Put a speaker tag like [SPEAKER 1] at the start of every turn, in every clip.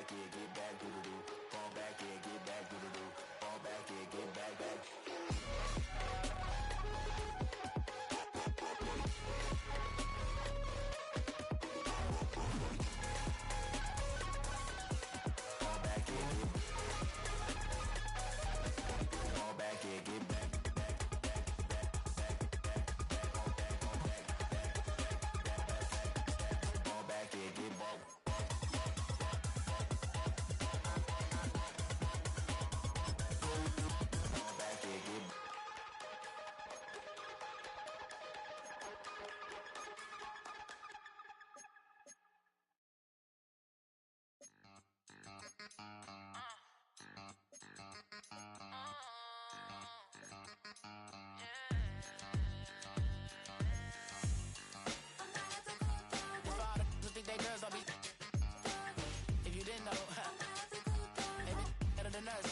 [SPEAKER 1] back, yeah, get back, do do do. Fall back, yeah, get back, do do do. Fall back, yeah, get back, back. If you didn't know, maybe better than us.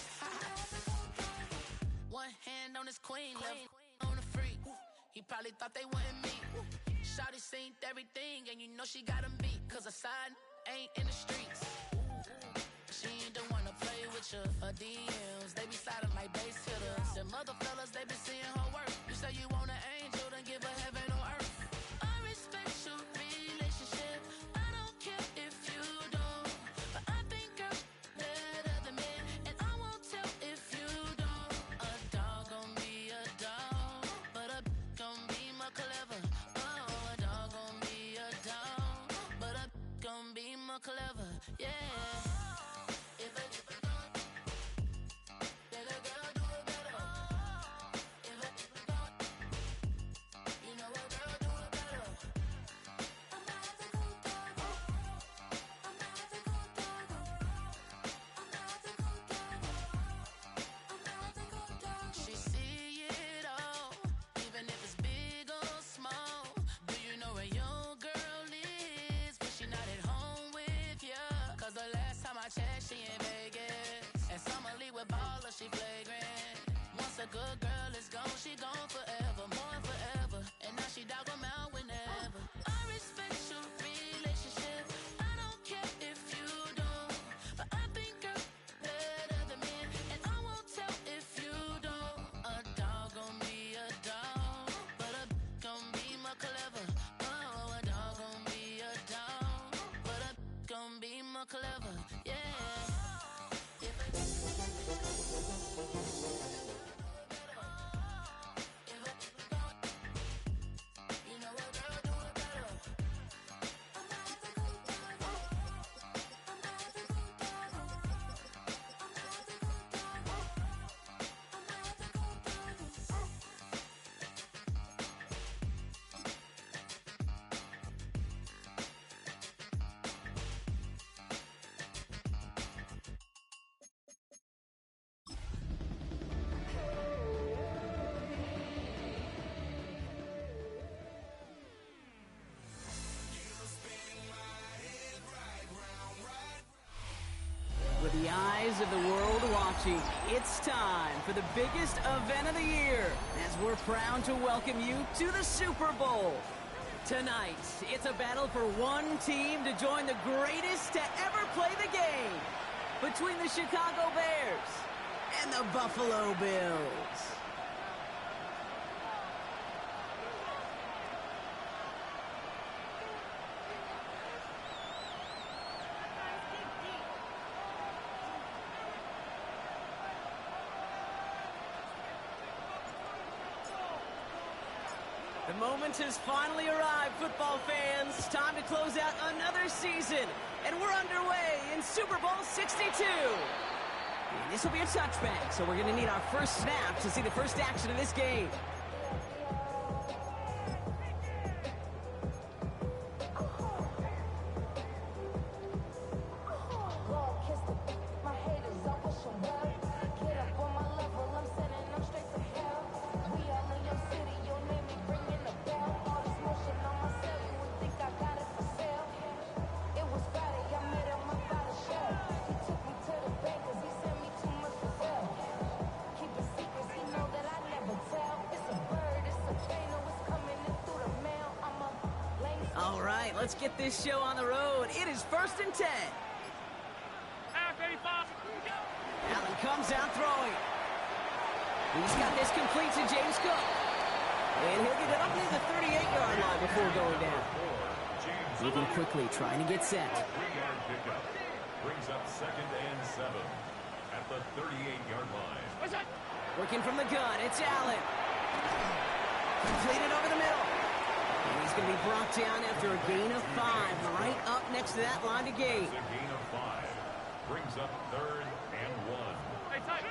[SPEAKER 1] One hand on his queen, left on the freak. He probably thought they wouldn't meet. Shawty seen everything, and you know she got him beat. Cause her side ain't in the streets. She ain't the one to play with you. Her DMs, they be sliding like base hitters. Them other fellas, they be seeing her work. You say you want an angel, then give her heaven on earth. I respect your relationship. I don't care if you don't. But I think girls better than men. And I won't tell if you don't. A dog gon' be a dog, but a gon' be more clever. Oh, a dog gon' be a dog, but a gon' be more clever. Yeah. She in Vegas, and Summer Lee with Baller, she flagrant. Once a good girl is gone, she gone forever, more forever. And now she dog 'em out whenever. I respect your relationship. I don't care if you don't, but I think girls better than men, and I won't tell if you don't. A dog gon' be a dog, but a gon' be more clever. Oh, a dog gon' be a dog, but a gon' be more clever. Yeah.
[SPEAKER 2] With the eyes of the world watching, it's time for the biggest event of the year as we're proud to welcome you to the Super Bowl. Tonight, it's a battle for one team to join the greatest to ever play the game between the Chicago Bears and the Buffalo Bills. The moment has finally arrived, football fans. Time to close out another season. And we're underway in Super Bowl 62. And this will be a touchback, so we're going to need our first snap to see the first action of this game. All right, let's get this show on the road. It is 1st and 10. comes out throwing. He's got this complete to James Cook. And he'll get it up near the 38-yard line before going down. Moving quickly, trying to get set.
[SPEAKER 3] Brings up 2nd and 7 at the 38-yard line.
[SPEAKER 2] Working from the gun, it's Allen. Completed over the middle. And he's going to be brought down after a gain of 5, right up next to that line to gain.
[SPEAKER 3] A gain of 5 brings up 3rd and 1. Hey, tight.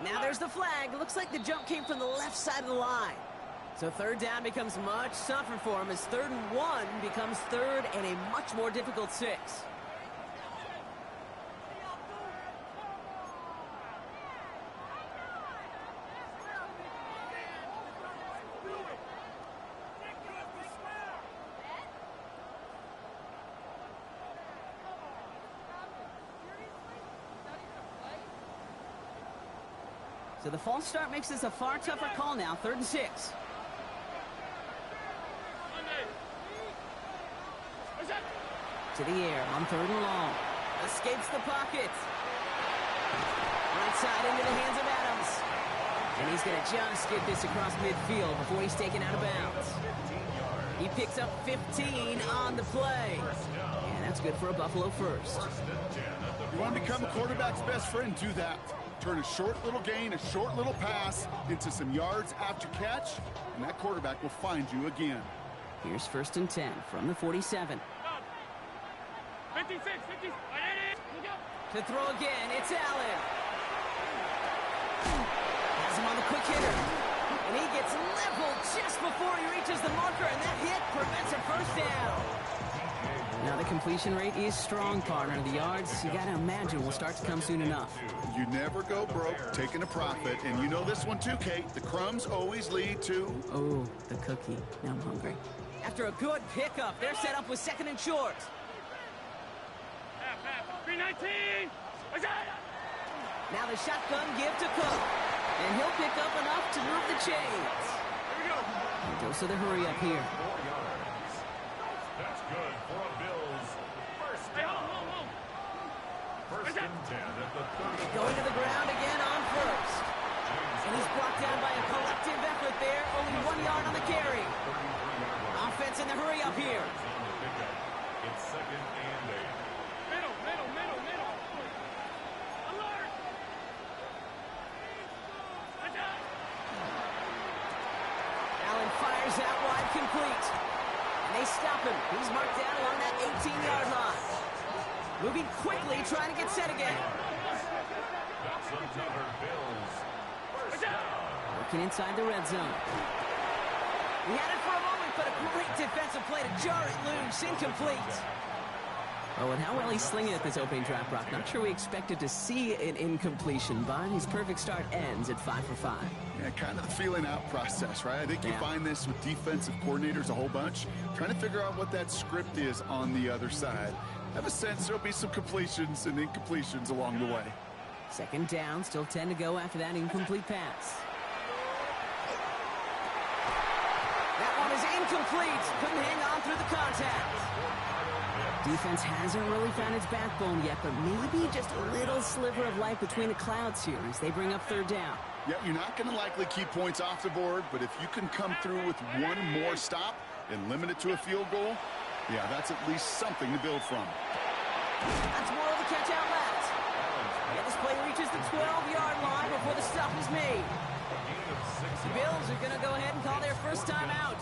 [SPEAKER 2] Now there's the flag. Looks like the jump came from the left side of the line. So 3rd down becomes much tougher for him as 3rd and 1 becomes 3rd and a much more difficult 6. So the false start makes this a far tougher call now, 3rd and 6. To the air on 3rd and long. Escapes the pocket. Right side into the hands of Adams. And he's going to just get this across midfield before he's taken out of bounds. He picks up 15 on the play. And that's good for a Buffalo first.
[SPEAKER 4] You want to become a quarterback's best friend, do that. Turn a short little gain, a short little pass into some yards after catch, and that quarterback will find you again.
[SPEAKER 2] Here's 1st and 10 from the 47.
[SPEAKER 5] 56.
[SPEAKER 2] To throw again, it's Allen. Has him on the quick hitter. And he gets leveled just before he reaches the marker, and that hit prevents a 1st down. Now the completion rate is strong, partner. The yards, you got to imagine, will start to come soon enough.
[SPEAKER 4] You never go broke taking a profit, and you know this one too, Kate. The crumbs always lead to...
[SPEAKER 2] Oh, the cookie. Now I'm hungry. After a good pickup, they're set up with 2nd and short.
[SPEAKER 5] 319.
[SPEAKER 2] Now the shotgun give to Cook. And he'll pick up enough to move the chains.
[SPEAKER 5] Here we go.
[SPEAKER 2] And goes to the hurry up here.
[SPEAKER 3] 4 yards. That's good for a Bills. 1st down. 1st and 10 at the 30.
[SPEAKER 2] Going to the ground again on 1st. And he's brought down by a collective effort there. Only 1 yard on the carry. Offense in the hurry up here.
[SPEAKER 3] It's 2nd and 8.
[SPEAKER 5] Middle. Alert.
[SPEAKER 2] Allen fires out wide, complete. And they stop him. He's marked down along that 18-yard line. Moving quickly, trying to get set again.
[SPEAKER 3] That's another Bills. 1st down.
[SPEAKER 2] Working inside the red zone. He had it for a moment, but a great defensive play to jar it loose. Incomplete. Oh, and how well he's slinging at this opening drive, Brock. Not sure we expected to see an incompletion, but his perfect start ends at 5 for 5.
[SPEAKER 4] Yeah, kind of the feeling out process, right? I think you find this with defensive coordinators a whole bunch, trying to figure out what that script is on the other side. I have a sense there'll be some completions and incompletions along the way.
[SPEAKER 2] 2nd down, still 10 to go after that incomplete pass. That one is incomplete. Couldn't hang on through the contact. Defense hasn't really found its backbone yet, but maybe just a little sliver of light between the clouds here as they bring up 3rd down.
[SPEAKER 4] Yeah, you're not going to likely keep points off the board, but if you can come through with one more stop and limit it to a field goal, yeah, that's at least something to build from.
[SPEAKER 2] That's more of the catch out left. And this play reaches the 12-yard line before the stop is made. The Bills are going to go ahead and call their first time out.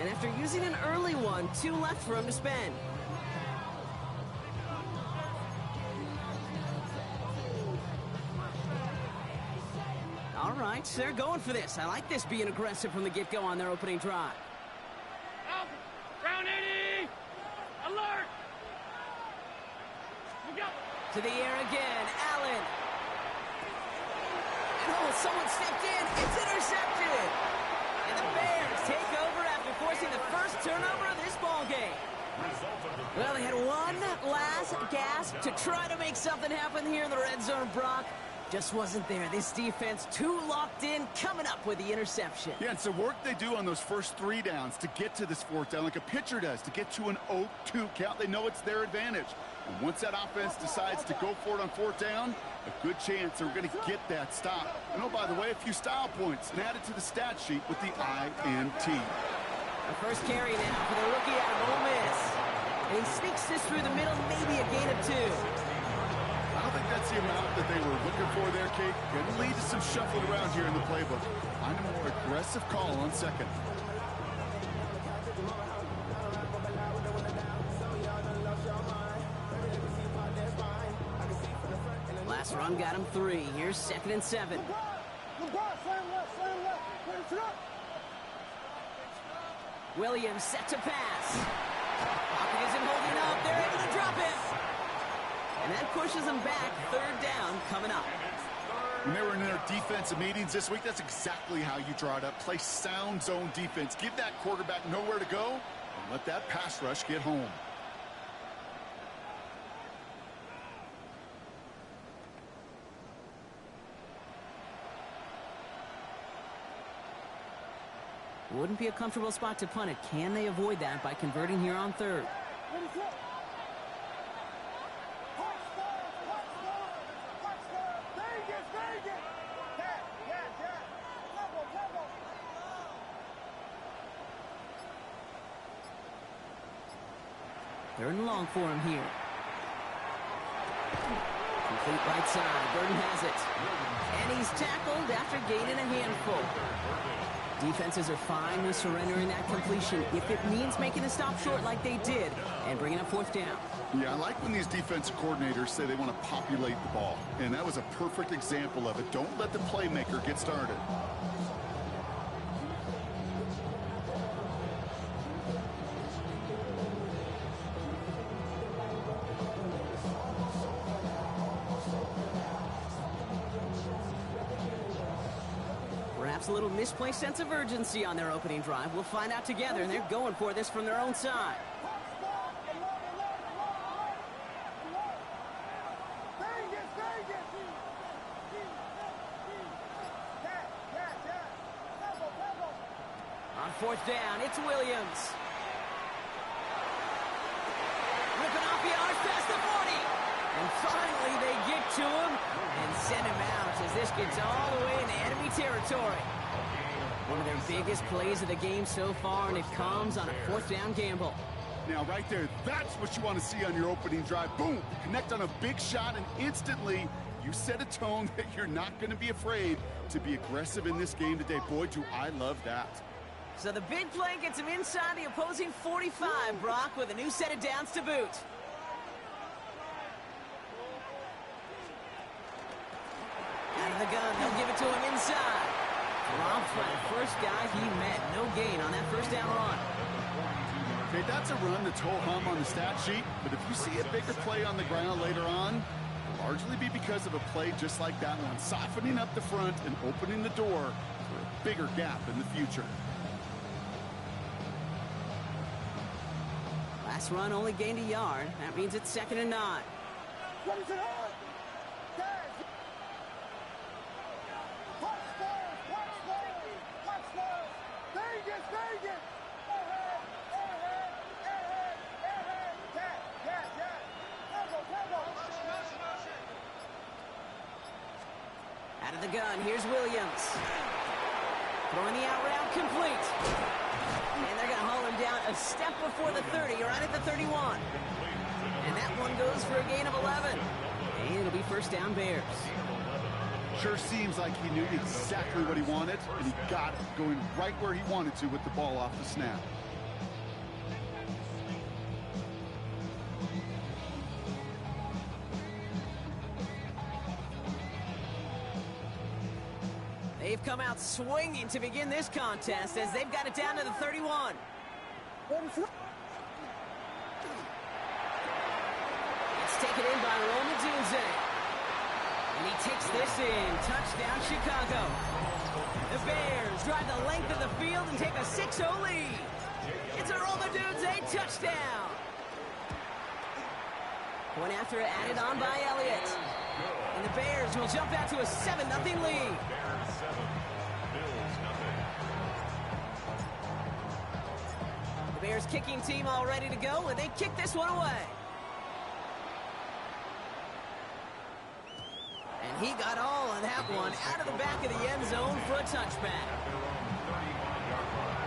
[SPEAKER 2] And after using an early one, 2 left for him to spend. All right, they're going for this. I like this being aggressive from the get-go on their opening drive.
[SPEAKER 5] Round 80. Alert. Look out.
[SPEAKER 2] To the air again, Allen. And oh, someone stepped in. It's intercepted. And the Bears take over after forcing the first turnover of this ballgame. Well, they had one last gasp to try to make something happen here in the red zone, Brock. Just wasn't there. This defense too locked in, coming up with the interception.
[SPEAKER 4] Yeah, it's the work they do on those first 3 downs to get to this 4th down, like a pitcher does, to get to an 0-2 count. They know it's their advantage. And once that offense decides to go for it on 4th down, a good chance they're going to get that stop. And oh, by the way, a few style points and added to the stat sheet with the INT.
[SPEAKER 2] The first carry now for the rookie out of Ole Miss. And he sneaks this through the middle, maybe a gain of 2.
[SPEAKER 4] I don't think that's the amount that they were looking for there, Kate. Going to lead to some shuffling around here in the playbook. Find a more aggressive call on 2nd.
[SPEAKER 2] Last run got him 3. Here's 2nd and 7. Williams set to pass. Pocket isn't holding up. They're able to drop it. And that pushes them back. 3rd down coming up.
[SPEAKER 4] When they were in their defensive meetings this week, that's exactly how you draw it up. Play sound zone defense. Give that quarterback nowhere to go and let that pass rush get home.
[SPEAKER 2] Wouldn't be a comfortable spot to punt it. Can they avoid that by converting here on 3rd? Third and long for him here. Complete right side. Burden has it. And he's tackled after gaining a handful. Defenses are fine with surrendering that completion if it means making a stop short like they did and bringing up 4th down.
[SPEAKER 4] Yeah, I like when these defensive coordinators say they want to populate the ball. And that was a perfect example of it. Don't let the playmaker get started.
[SPEAKER 2] Perhaps a little misplaced sense of urgency on their opening drive. We'll find out together, and they're going for this from their own side. On 4th down, it's Williams. Ripping off yards past the 40. And finally they get to him and send him out as this gets all the way into enemy territory. One of their biggest plays of the game so far, and it comes on a 4th down gamble.
[SPEAKER 4] Now, right there, that's what you want to see on your opening drive. Boom! Connect on a big shot, and instantly you set a tone that you're not going to be afraid to be aggressive in this game today. Boy, do I love that.
[SPEAKER 2] So the big play gets him inside the opposing 45, Brock, with a new set of downs to boot. Out of the gun, they'll give it to him inside. Dropped by the first guy he met. No gain on that 1st down run.
[SPEAKER 4] Okay, that's a run that's ho-hum on the stat sheet, but if you see a bigger play on the ground later on, it'll largely be because of a play just like that one, softening up the front and opening the door for a bigger gap in the future.
[SPEAKER 2] Last run only gained a yard. That means it's 2nd and 9. Out of the gun, here's Williams. Throwing the out route complete. And they're going to haul him down a step before the 30, right at the 31. And that one goes for a gain of 11. And it'll be 1st down Bears.
[SPEAKER 4] Sure seems like he knew exactly what he wanted, and he got it, going right where he wanted to with the ball off the snap.
[SPEAKER 2] They've come out swinging to begin this contest as they've got it down to the 31. It's taken in by Rome Odunze. And he takes this in. Touchdown, Chicago. The Bears drive the length of the field and take a 6-0 lead. It's a Rome Odunze touchdown. Point after it added on by Elliott. And the Bears will jump out to a 7-0 lead.
[SPEAKER 3] Bears 7, Bills nothing.
[SPEAKER 2] The Bears kicking team all ready to go, and they kick this one away. And he got all of that one out of the back of the end zone for a touchback.
[SPEAKER 3] At their own 35-yard line.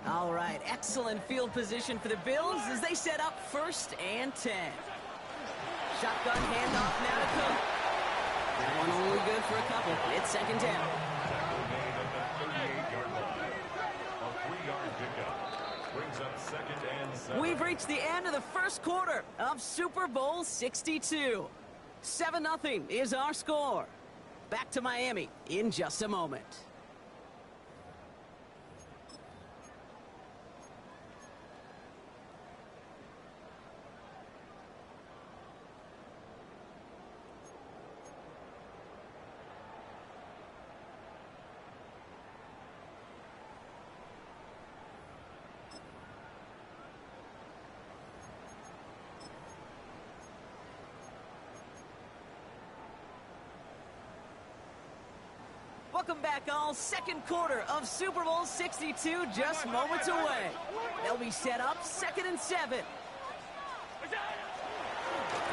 [SPEAKER 2] All right, excellent field position for the Bills as they set up 1st and 10. Shotgun handoff now to Cook. That one only good for a couple. It's 2nd down.
[SPEAKER 3] Tackle made at the 38-yard line. A 3-yard pickup brings up 2nd and 7.
[SPEAKER 2] We've reached the end of the first quarter of Super Bowl 62. 7-0 is our score. Back to Miami in just a moment. Welcome back, all. Second quarter of Super Bowl 62 just moments away. They'll be set up 2nd and 7.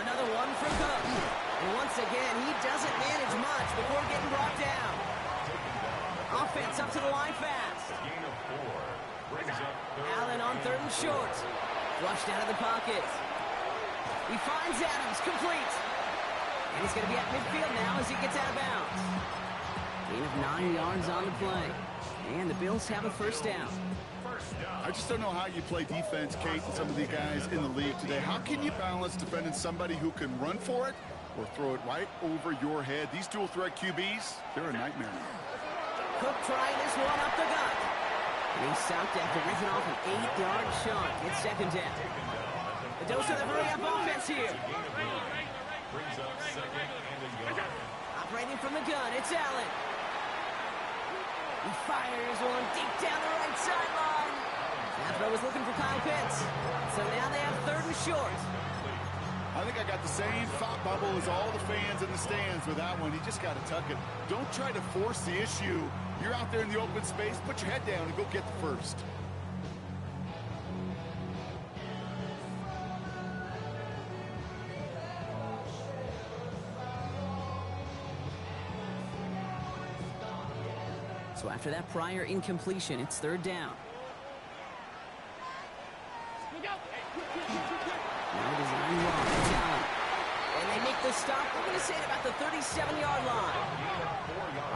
[SPEAKER 2] Another one for Cook. And once again, he doesn't manage much before getting brought down. Offense up to the line fast.
[SPEAKER 3] Gain of 4 brings up 3rd
[SPEAKER 2] Allen on 3rd and short. Flushed out of the pocket. He finds Adams, complete. And he's going to be at midfield now as he gets out of bounds. Gain of 9 yards on the play. And the Bills have a 1st down.
[SPEAKER 4] I just don't know how you play defense, Kate, and some of the guys in the league today. How can you balance defending somebody who can run for it or throw it right over your head? These dual threat QBs, they're a nightmare.
[SPEAKER 2] Cook trying this one up the gut. And he's sacked after ripping off an 8-yard shot. It's 2nd down. The dose of the hurry-up offense here.
[SPEAKER 3] brings up 2nd and a yard.
[SPEAKER 2] Operating from the gun, it's Allen. He fires one deep down the right sideline. That throw was looking for Kyle Pitts. So now they have 3rd and short.
[SPEAKER 4] I think I got the same thought bubble as all the fans in the stands with that one. You just got to tuck it. Don't try to force the issue. You're out there in the open space. Put your head down and go get the first.
[SPEAKER 2] So after that prior incompletion, it's 3rd down. Now design wrong. It's Allen. And they make the stop. We're going to say at about the 37-yard line.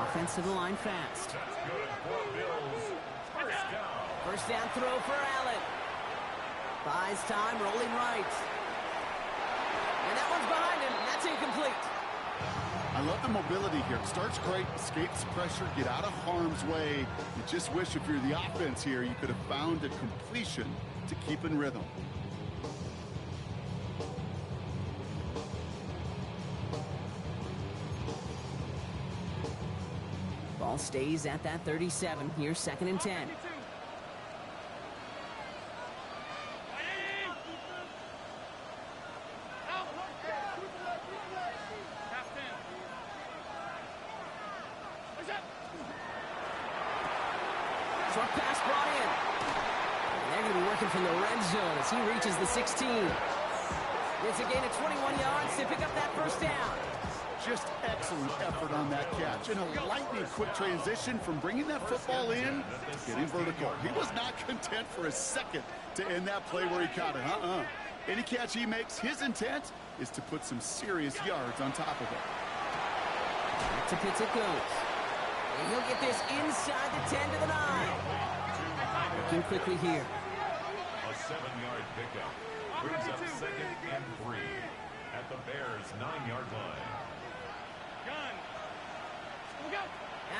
[SPEAKER 2] Offense to the line fast.
[SPEAKER 3] That's good for Bills. 1st down.
[SPEAKER 2] 1st down throw for Allen. Buys time, rolling right. And that one's behind him. That's incomplete.
[SPEAKER 4] I love the mobility here. Starts great, escapes pressure, get out of harm's way. You just wish if you're the offense here, you could have found a completion to keep in rhythm.
[SPEAKER 2] Ball stays at that 37. Here's 2nd and 10. Short pass brought in. And they're going to be working from the red zone as he reaches the 16. It's a gain of 21 yards to pick up that 1st down.
[SPEAKER 4] Just excellent effort on that catch. And a lightning quick transition from bringing that football in to getting vertical. He was not content for a second to end that play where he caught it. Any catch he makes, his intent is to put some serious yards on top of it.
[SPEAKER 2] Back to Pitts it goes. And he'll get this inside the 10 to the 9. Working quickly here.
[SPEAKER 3] A 7-yard pickup brings up 2nd and 3 at the Bears' 9-yard line.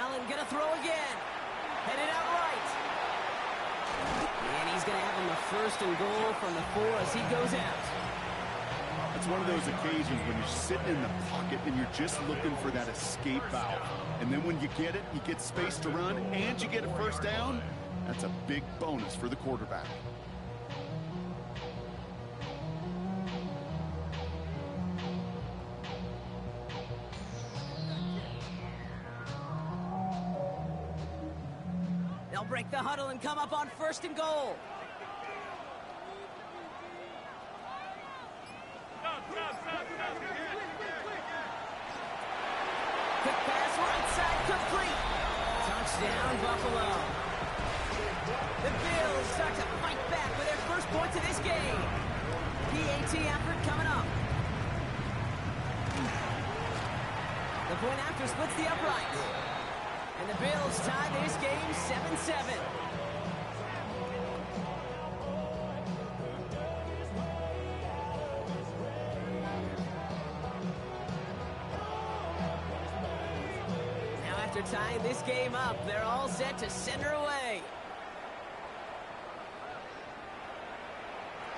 [SPEAKER 2] Allen gonna throw again. Headed out right. And he's gonna have him the 1st and goal from the 4 as he goes out.
[SPEAKER 4] it's one of those occasions when you're sitting in the pocket and you're just looking for that escape valve. And then when you get it, you get space to run, and you get a first down. That's a big bonus for the quarterback.
[SPEAKER 2] They'll break the huddle and come up on 1st and goal. Quick pass right side, complete. Touchdown, Buffalo. The Bills start to fight back with their first points of this game. PAT effort coming up. The point after splits the uprights. And the Bills tie this game 7-7. Now after tying this game up, they're all set to center away.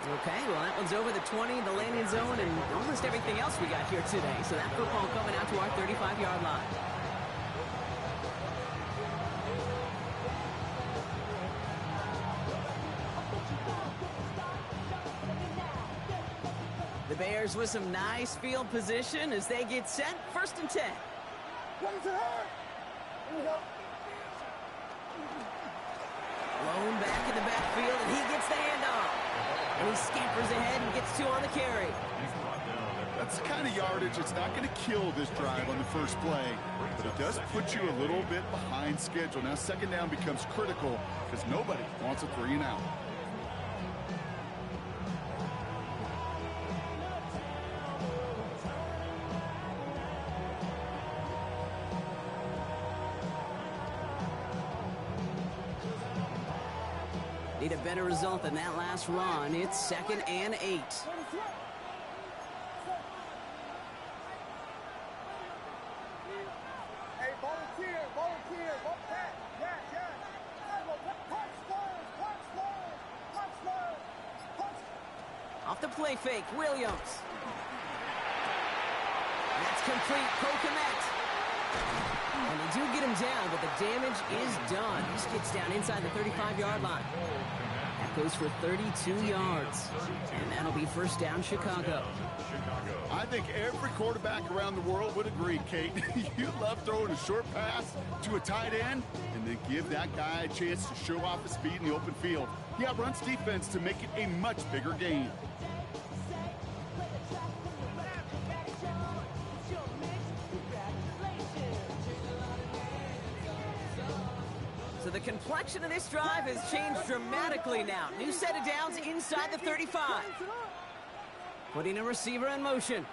[SPEAKER 2] Okay, well that one's over the 20, the landing zone, and almost everything else we got here today. So that football coming out to our 35-yard line. The Bears with some nice field position as they get set. 1st and 10. Lone back in the backfield, and he gets the handoff. And he scampers ahead and gets 2 on the carry.
[SPEAKER 4] That's the kind of yardage that's not going to kill this drive on the first play, but it does put you a little bit behind schedule. Now 2nd down becomes critical because nobody wants a 3 and out.
[SPEAKER 2] Need a better result than that last run. It's 2nd and 8.
[SPEAKER 6] Hey, volunteer,
[SPEAKER 2] Off the play fake, Williams. That's complete, Kokomet. And they do get him down, but the damage is done. He gets down inside the 35-yard line. That goes for 32 yards. And that'll be 1st down, Chicago.
[SPEAKER 4] I think every quarterback around the world would agree, Kate. You love throwing a short pass to a tight end and then give that guy a chance to show off his speed in the open field. Yeah, runs defense to make it a much bigger game.
[SPEAKER 2] So the complexion of this drive has changed dramatically now. New set of downs inside the 35. Putting a receiver in motion.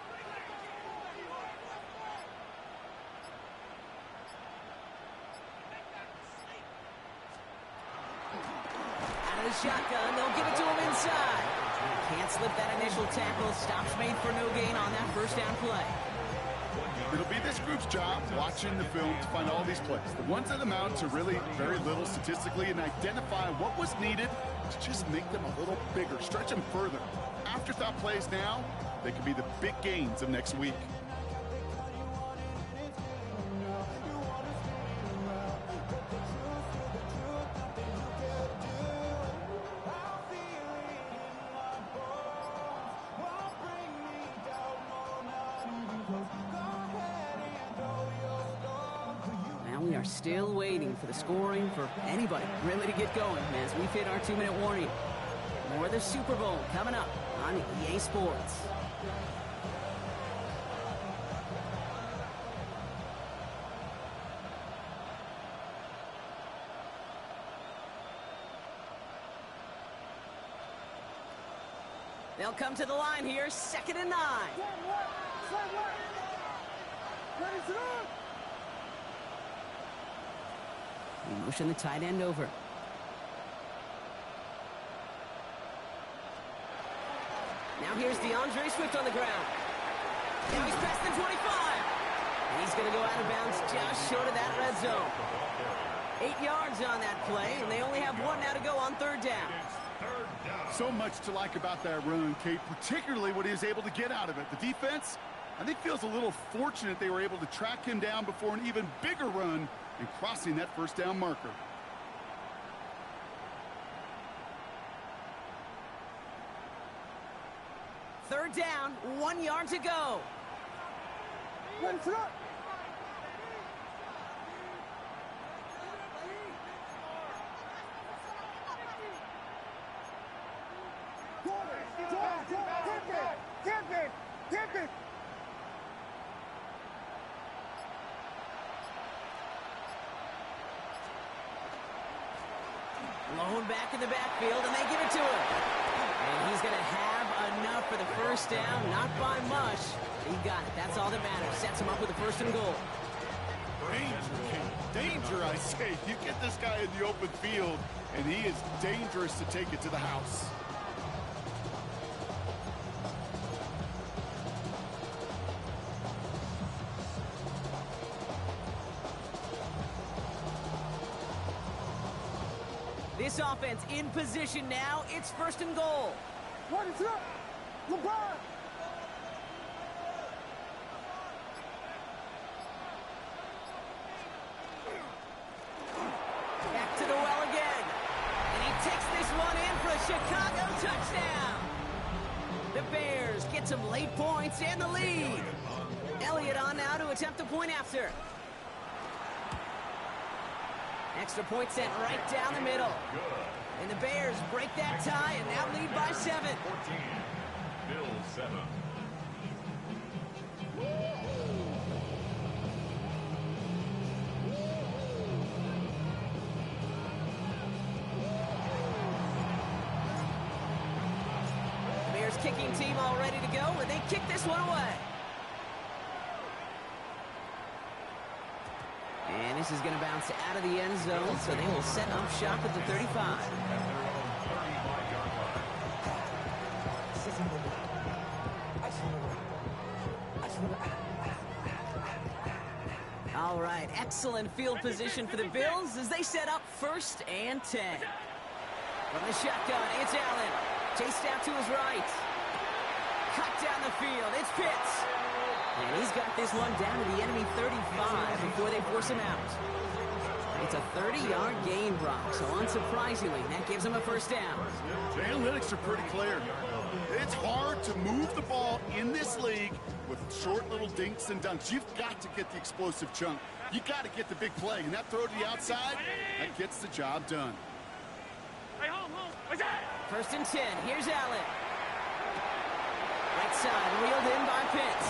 [SPEAKER 2] Out of the shotgun, they'll give it to him inside. Can't slip that initial tackle. Stops made for no gain on that 1st down play.
[SPEAKER 4] It'll be this group's job watching the film to find all these plays. The ones that amount to really very little statistically and identify what was needed to just make them a little bigger, stretch them further. Afterthought plays now, they could be the big gains of next week.
[SPEAKER 2] We are still waiting for the scoring for anybody really to get going as we've hit our 2-minute warning. More of the Super Bowl coming up on EA Sports. They'll come to the line here, 2nd and 9. We motion the tight end over. Now here's DeAndre Swift on the ground. Now he's past the 25. And he's going to go out of bounds just short of that red zone. 8 yards on that play, and they only have 1 now to go on 3rd down.
[SPEAKER 3] It's 3rd
[SPEAKER 4] So much to like about that run, Kate, particularly what he was able to get out of it. The defense, I think, feels a little fortunate they were able to track him down before an even bigger run and crossing that first down marker.
[SPEAKER 2] Third down, 1 yard to go. Blown back in the backfield, and they give it to him. And he's going to have enough for the first down, not by much. He got it. That's all that matters. Sets him up with a 1st and goal.
[SPEAKER 4] Danger, Kate. Danger, I say. You get this guy in the open field, and he is dangerous to take it to the house.
[SPEAKER 2] This offense in position now. It's 1st and goal.
[SPEAKER 6] What is up? LeBron!
[SPEAKER 2] Back to the well again. And he takes this one in for a Chicago touchdown. The Bears get some late points and the lead. Elliott on now to attempt a point after. Extra point sent right down the middle. And the Bears break that tie and now lead by 7.
[SPEAKER 3] 14. Bills 7.
[SPEAKER 2] The Bears kicking team all ready to go, and they kick this one away. And this is going to bounce out of the end zone, so they will set up shop at the 35. All right, excellent field position for the Bills as they set up 1st and 10. From the shotgun, it's Allen. Chased out to his right. Cut down the field, it's Pitts. And he's got this one down to the enemy 35 before they force him out. It's a 30-yard gain, Brock, so unsurprisingly, that gives him a 1st down.
[SPEAKER 4] The analytics are pretty clear. It's hard to move the ball in this league with short little dinks and dunks. You've got to get the explosive chunk. You got to get the big play, and that throw to the outside, that gets the job done.
[SPEAKER 5] Hey, home. What's that?
[SPEAKER 2] 1st and 10, here's Allen. Right side, wheeled in by Pitts.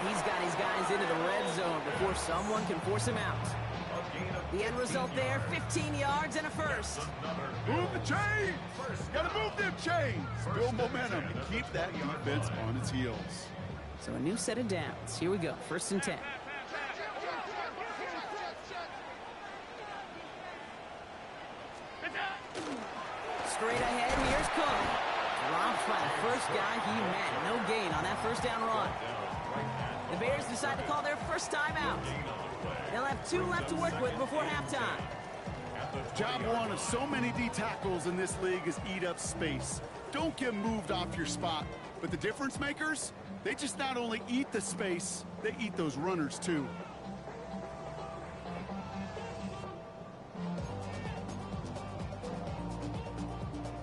[SPEAKER 2] He's got his guys into the red zone before someone can force him out. The end result there, 15 yards and a 1st.
[SPEAKER 4] Move the chains! Got to move them chains! Build momentum and keep that defense on its heels.
[SPEAKER 2] So a new set of downs. Here we go, 1st and 10. Straight ahead, here's Cook. Dropped by the first guy he met. No gain on that 1st down run. The Bears decide to call their 1st timeout. They'll have 2 left to work with before halftime.
[SPEAKER 4] Job one of so many D tackles in this league is eat up space. Don't get moved off your spot. But the difference makers, they just not only eat the space, they eat those runners too.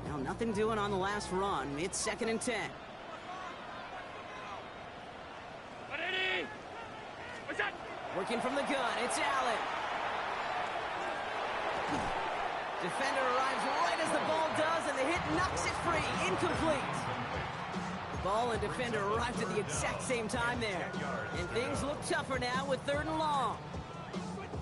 [SPEAKER 2] Well, nothing doing on the last run. It's 2nd and 10.
[SPEAKER 5] What's that?
[SPEAKER 2] Working from the gun, it's Allen. Defender arrives right as the ball does, and the hit knocks it free. Incomplete. The ball and defender arrived at the exact same time there. And things look tougher now with 3rd and long.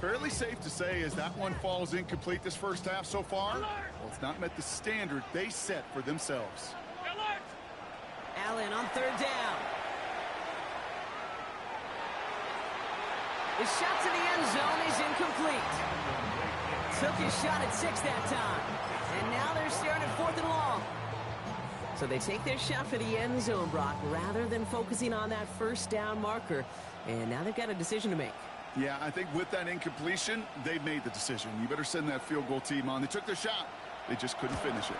[SPEAKER 4] Fairly safe to say as that one falls incomplete this 1st half so far, well, it's not met the standard they set for themselves.
[SPEAKER 5] Alert!
[SPEAKER 2] Allen on 3rd down. The shot to the end zone is incomplete. Took his shot at 6 that time. And now they're staring at 4th and long. So they take their shot for the end zone, Brock, rather than focusing on that 1st down marker. And now they've got a decision to make.
[SPEAKER 4] Yeah, I think with that incompletion, they made the decision. You better send that field goal team on. They took their shot. They just couldn't finish it.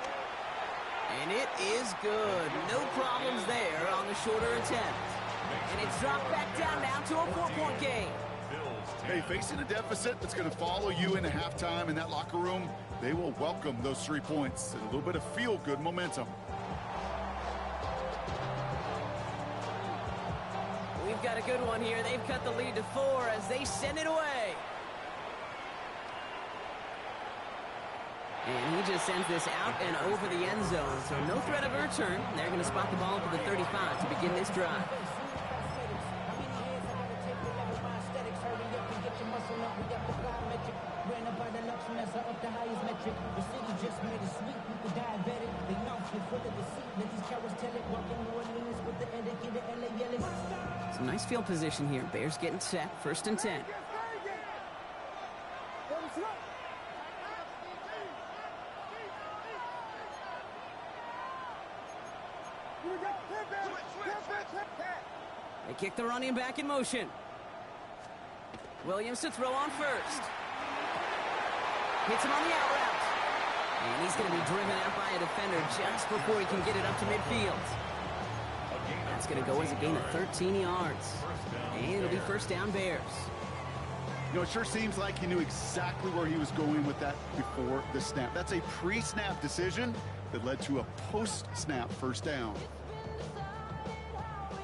[SPEAKER 2] And it is good. No problems there on the shorter attempt. And it's dropped back down now to a 4-point game.
[SPEAKER 4] Hey, facing a deficit that's going to follow you into halftime in that locker room, they will welcome those 3 points and a little bit of feel-good momentum.
[SPEAKER 2] We've got a good one here. They've cut the lead to 4 as they send it away. And he just sends this out and over the end zone. So no threat of a return. They're going to spot the ball up to the 35 to begin this drive. Some nice field position here. Bears getting set. 1st and 10. They kick the running back in motion. Williams to throw on first. Hits him on the out route. And he's going to be driven out by a defender just before he can get it up to midfield. That's going to go as a gain of 13 yards. And it'll be 1st down Bears.
[SPEAKER 4] You know, it sure seems like he knew exactly where he was going with that before the snap. That's a pre-snap decision that led to a post-snap 1st down.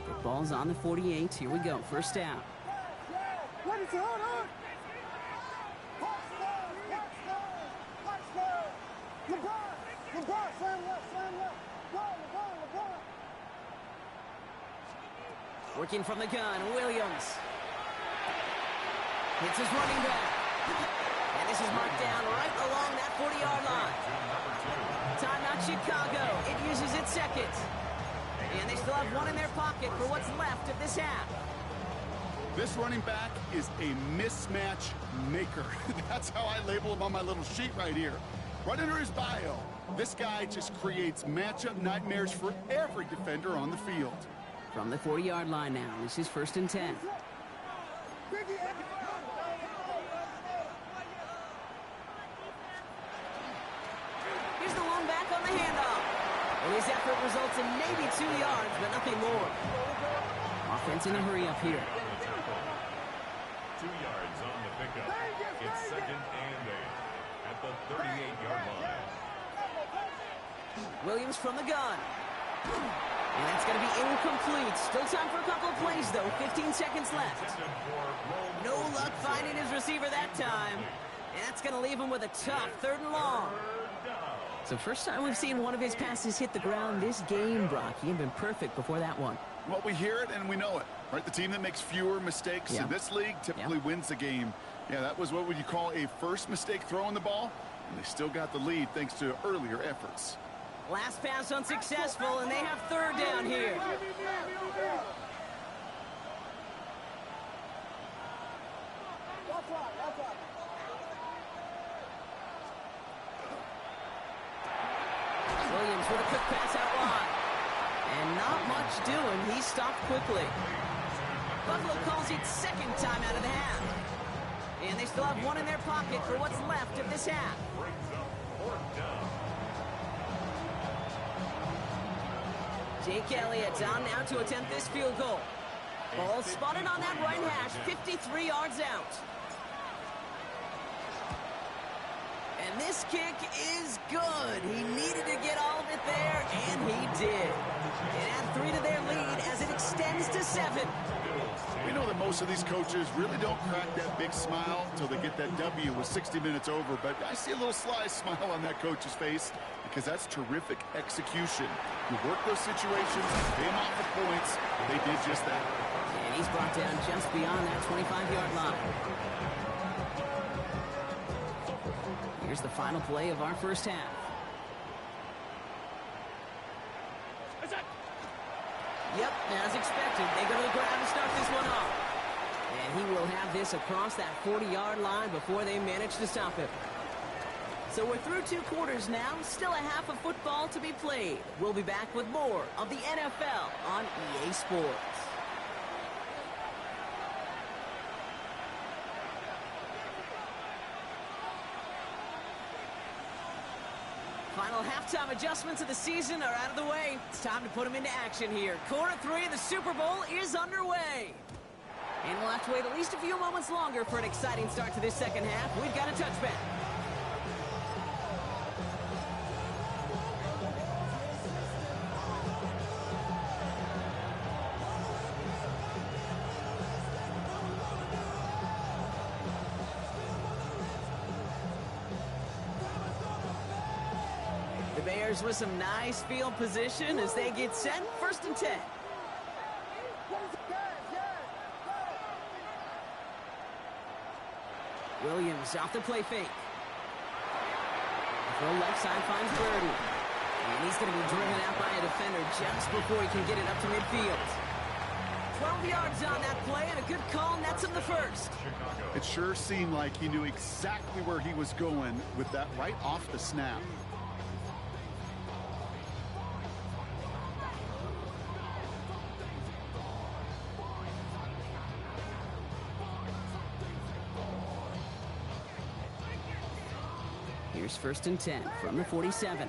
[SPEAKER 2] The ball's on the 48. Here we go. 1st down. Working from the gun, Williams. Hits his running back. And this is marked down right along that 40-yard line. Timeout Chicago. It uses its 2nd. And they still have 1 in their pocket for what's left of this half.
[SPEAKER 4] This running back is a mismatch maker. That's how I label him on my little sheet right here. Right under his bio, this guy just creates matchup nightmares for every defender on the field.
[SPEAKER 2] From the 40-yard line now, this is 1st and 10. Here's the lone back on the handoff. And his effort results in maybe 2 yards, but nothing more. Offense in a hurry up here.
[SPEAKER 3] 2 yards on the pickup. It's 2nd and 8 at the 38-yard line.
[SPEAKER 2] Williams from the gun. And that's going to be incomplete. Still time for a couple of plays, though. 15 seconds left. No luck finding his receiver that time. And that's going to leave him with a tough 3rd and long. So first time we've seen one of his passes hit the ground this game, Brock. He had been perfect before that one.
[SPEAKER 4] Well, we hear it and we know it, right? The team that makes fewer mistakes in this league typically wins the game. Yeah, that was what would you call a first mistake throwing the ball, and they still got the lead thanks to earlier efforts.
[SPEAKER 2] Last pass unsuccessful, and they have 3rd down here. Williams with a quick pass out wide. And not much doing. He stopped quickly. Buffalo calls it 2nd time out of the half. And they still have 1 in their pocket for what's left of this half. Jake Elliott down now to attempt this field goal. Ball spotted on that right hash, 53 yards out. And this kick is good. He needed to get all of it there, and he did. And add 3 to their lead as it extends to 7.
[SPEAKER 4] We know that most of these coaches really don't crack that big smile until they get that W with 60 minutes over, but I see a little sly smile on that coach's face because that's terrific execution. You work those situations, pay them off the points, they did just that.
[SPEAKER 2] And he's brought down just beyond that 25-yard line. Here's the final play of our first half. Yep, as expected, they go to the ground to start this one off. And he will have this across that 40-yard line before they manage to stop him. So we're through 2 quarters now, still a half of football to be played. We'll be back with more of the NFL on EA Sports. Final Well, halftime adjustments of the season are out of the way. It's time to put them into action here. Quarter 3 of the Super Bowl is underway. And we'll have to wait at least a few moments longer for an exciting start to this second half. We've got a touchback. The Bears with some nice field position as they get set. 1st and 10. Williams off the play fake. Throw left side finds Birdie. And he's going to be driven out by a defender just before he can get it up to midfield. 12 yards on that play and a good call nets him the first.
[SPEAKER 4] It sure seemed like he knew exactly where he was going with that right off the snap.
[SPEAKER 2] Here's 1st and 10 from the 47.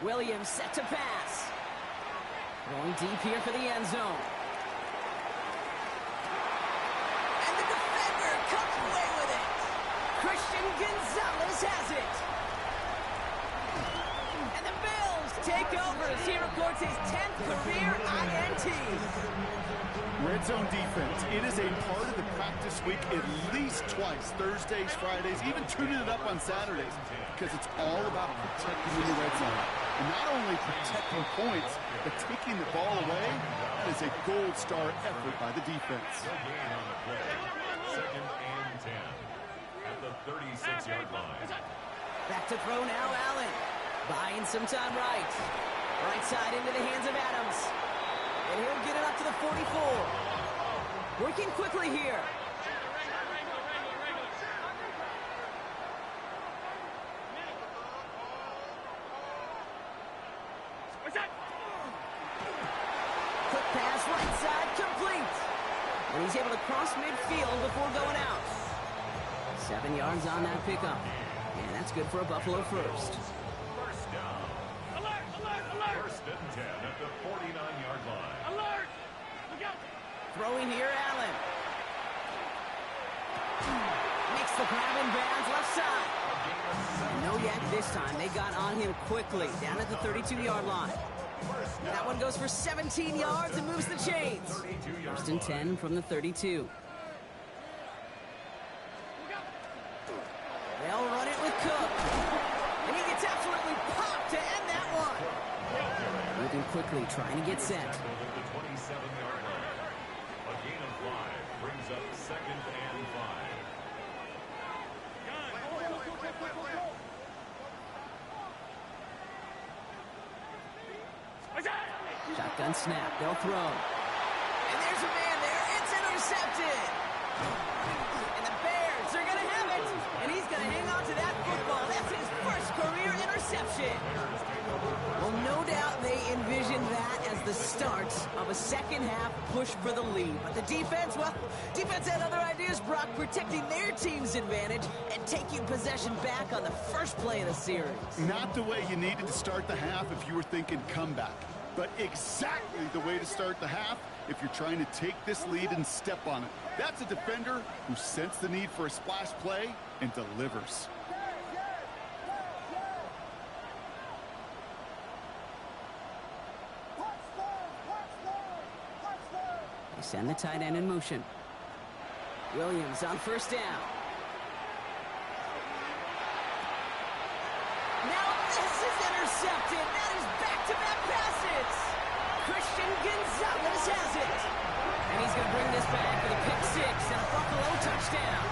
[SPEAKER 2] Williams set to pass. Going deep here for the end zone. And the defender comes away with it. Christian Gonzalez has it. And the Bills take over as he records his 10th career INT.
[SPEAKER 4] Red zone defense. It is a part of the practice week at least twice. Thursdays, Fridays, even tuning it up on Saturdays. Because it's all about protecting in the red zone. And not only protecting points, but taking the ball away. That is a gold star effort by the defense.
[SPEAKER 3] Gain on the play. 2nd and 10 at the 36-yard line.
[SPEAKER 2] Back to throw now, Allen. Buying some time right. Right side into the hands of Adams. And he'll get it up to the 44. Working quickly here. Quick pass right side, complete. And he's able to cross midfield before going out. 7 yards on that pickup. And that's good for a Buffalo first.
[SPEAKER 3] First down.
[SPEAKER 5] Alert! Alert! Alert!
[SPEAKER 3] 1st and 10 at the 49-yard line.
[SPEAKER 5] Alert! Look out!
[SPEAKER 2] Throwing here, Allen. Makes the grab in bounds left side. No yak this time. They got on him quickly down at the 32-yard line. That one goes for 17 yards and moves the chains. 1st and 10 from the 32. They'll run it with Cook. And he gets absolutely popped to end that one. Moving quickly, trying to get set.
[SPEAKER 3] At the 27-yard line. A gain of 5 brings up 2nd and 5.
[SPEAKER 2] Shotgun snap, they'll throw. And there's a man there, it's intercepted. And the Bears are going to have it. And he's going to hang on to that football. That's his first career interception. Well, no doubt they envisioned that as the start of a second half push for the lead. But the defense, well, defense had other ideas, Brock, protecting their team's advantage and taking possession back on the first play of the series.
[SPEAKER 4] Not the way you needed to start the half if you were thinking comeback. But exactly the way to start the half if you're trying to take this lead and step on it. That's a defender who sensed the need for a splash play and delivers.
[SPEAKER 2] They send the tight end in motion. Williams on 1st down. Now this is intercepted. That is back-to-back passes. Christian Gonzalez has it. And he's going to bring this back for the pick 6 and a Buffalo touchdown.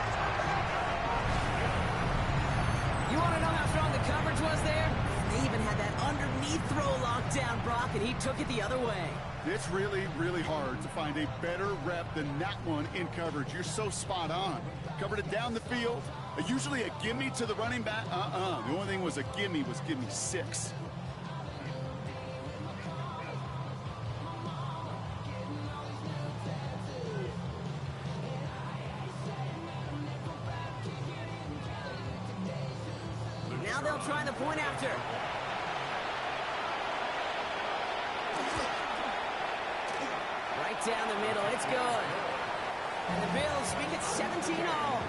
[SPEAKER 2] You want to know how strong the coverage was there? They even had that underneath throw locked down, Brock, and he took it the other way.
[SPEAKER 4] It's really, really hard to find a better rep than that one in coverage. You're so spot on. Covered it down the field, Usually a gimme to the running back. The only thing was a gimme 6.
[SPEAKER 2] Now they'll try the point after. Right down the middle, it's good. And the Bills make it 17-all.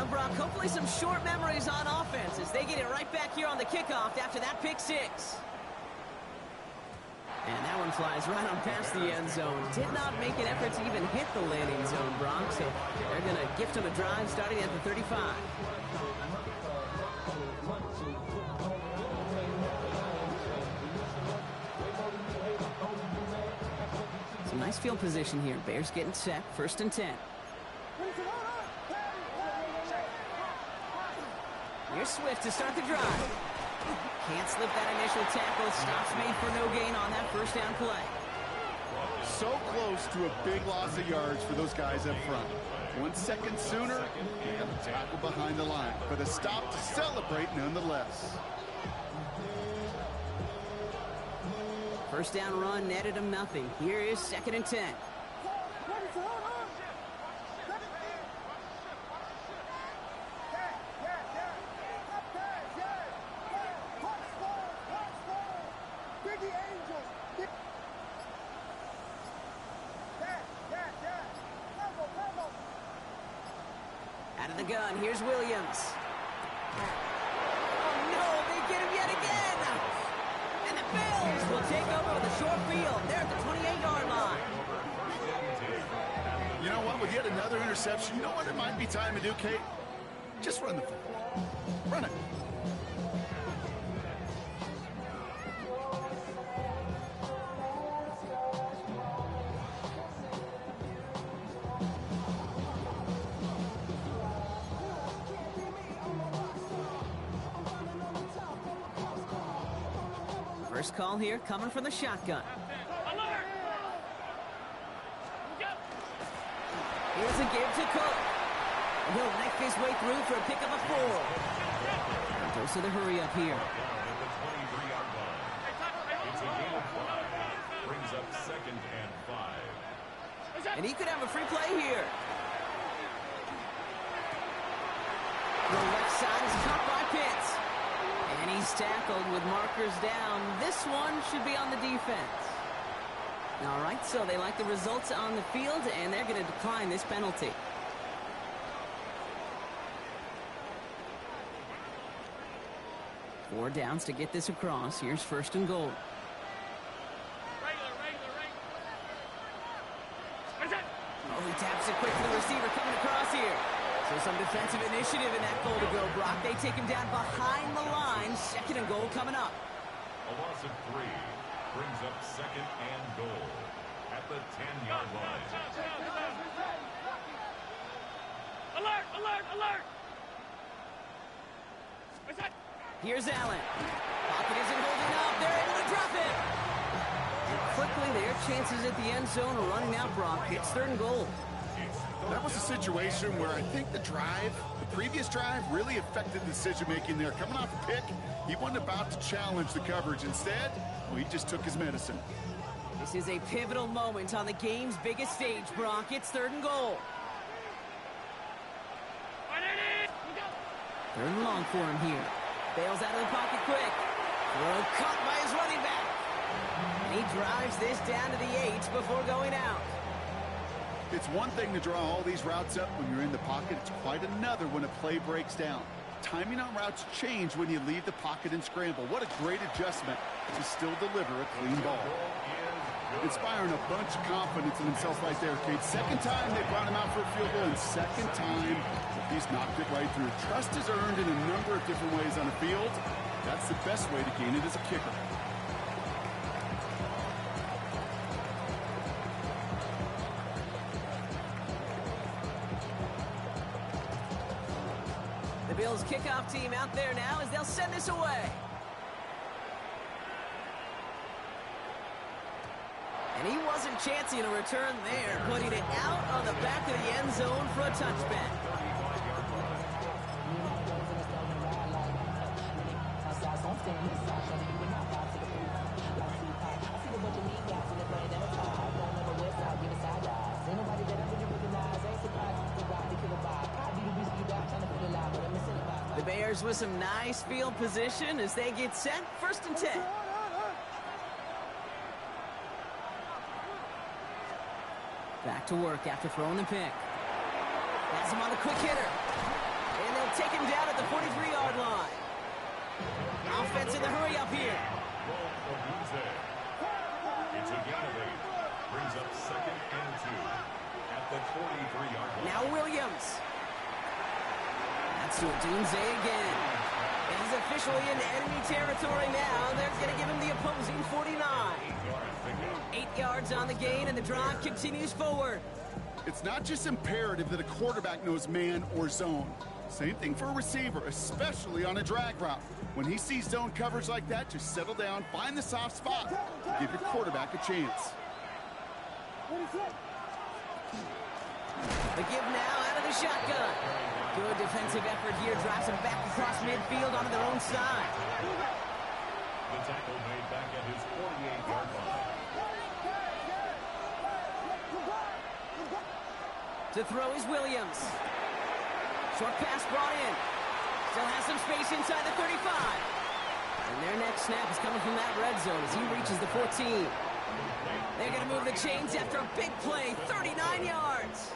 [SPEAKER 2] Brock, hopefully some short memories on offense as they get it right back here on the kickoff after that pick 6. And that one flies right on past the end zone. Did not make an effort to even hit the landing zone, Brock, so they're going to gift him a drive starting at the 35. Some nice field position here. Bears getting set, 1st and 10. Here's Swift to start the drive. Can't slip that initial tackle. Stops made for no gain on that 1st down play.
[SPEAKER 4] So close to a big loss of yards for those guys up front. 1 second sooner, they have a tackle behind the line, but a stop to celebrate nonetheless.
[SPEAKER 2] 1st down run netted him nothing. Here is 2nd and 10. Out of the gun, here's Williams. Oh no, they get him yet again! And the Bills will take over with a short field. They're at the 28-yard line.
[SPEAKER 4] You know what, with yet another interception, you know what it might be time to do, Kate? Just run the football. Run it.
[SPEAKER 2] First call here coming from the shotgun. Here's a give to Cook. And he'll knife his way through for a pickup of 4. Goes to the hurry up here.
[SPEAKER 3] It's a gain of 5. Brings up 2nd and 5.
[SPEAKER 2] And he could have a free play here. The left side is caught by Pitts. And he's tackled with markers down. This one should be on the defense. All right, so they like the results on the field, and they're going to decline this penalty. Four downs to get this across. Here's 1st and goal. Oh, he taps it quick to the receiver coming across here. So some defensive initiative in that goal to go, Brock. They take him down behind the line. 2nd and goal coming up.
[SPEAKER 3] A loss of 3 brings up 2nd and goal at the 10-yard line.
[SPEAKER 5] Alert! Alert! Alert!
[SPEAKER 2] Here's Allen. Pocket isn't holding up. They're able to drop it. And quickly, their chances at the end zone are running out, Brock. It's 3rd and goal.
[SPEAKER 4] That was a situation where I think the previous drive, really affected the decision-making there. Coming off a pick, he wasn't about to challenge the coverage. Instead, he just took his medicine.
[SPEAKER 2] This is a pivotal moment on the game's biggest stage, Brock. It's 3rd and goal. 3rd and long for him here. Bails out of the pocket quick. Throw caught by his running back. And he drives this down to the 8 before going out.
[SPEAKER 4] It's one thing to draw all these routes up when you're in the pocket. It's quite another when a play breaks down. Timing on routes change when you leave the pocket and scramble. What a great adjustment to still deliver a clean ball. inspiring a bunch of confidence in himself right there, Kate. Second time they brought him out for a field goal, and second time he's knocked it right through. Trust is earned in a number of different ways on the field. That's the best way to gain it as a kicker.
[SPEAKER 2] The Bills kickoff team out there now as they'll send this away. And he wasn't chancing a return there, putting it out on the back of the end zone for a touchback. The Bears with some nice field position as they get set, 1st and 10. Back to work after throwing the pick. Has him on the quick hitter. And they'll take him down at the 43-yard line. Offense in the hurry up here.
[SPEAKER 3] It's a gain of 8. Brings up 2nd and 2 at the 43-yard line.
[SPEAKER 2] Now Williams. That's to Odunze again. And he's officially in enemy territory now. They're going to give him the opposing 49. 8 yards on the gain, and the drive continues forward.
[SPEAKER 4] It's not just imperative that a quarterback knows man or zone. Same thing for a receiver, especially on a drag route. When he sees zone coverage like that, just settle down, find the soft spot, give your quarterback a chance.
[SPEAKER 2] The give now out of the shotgun. Good defensive effort here, drives him back across midfield onto their own side.
[SPEAKER 3] The tackle made back at his 48-yard line.
[SPEAKER 2] To throw is Williams. Short pass brought in. Still has some space inside the 35. And their next snap is coming from that red zone as he reaches the 14. They're going to move the chains after a big play, 39 yards.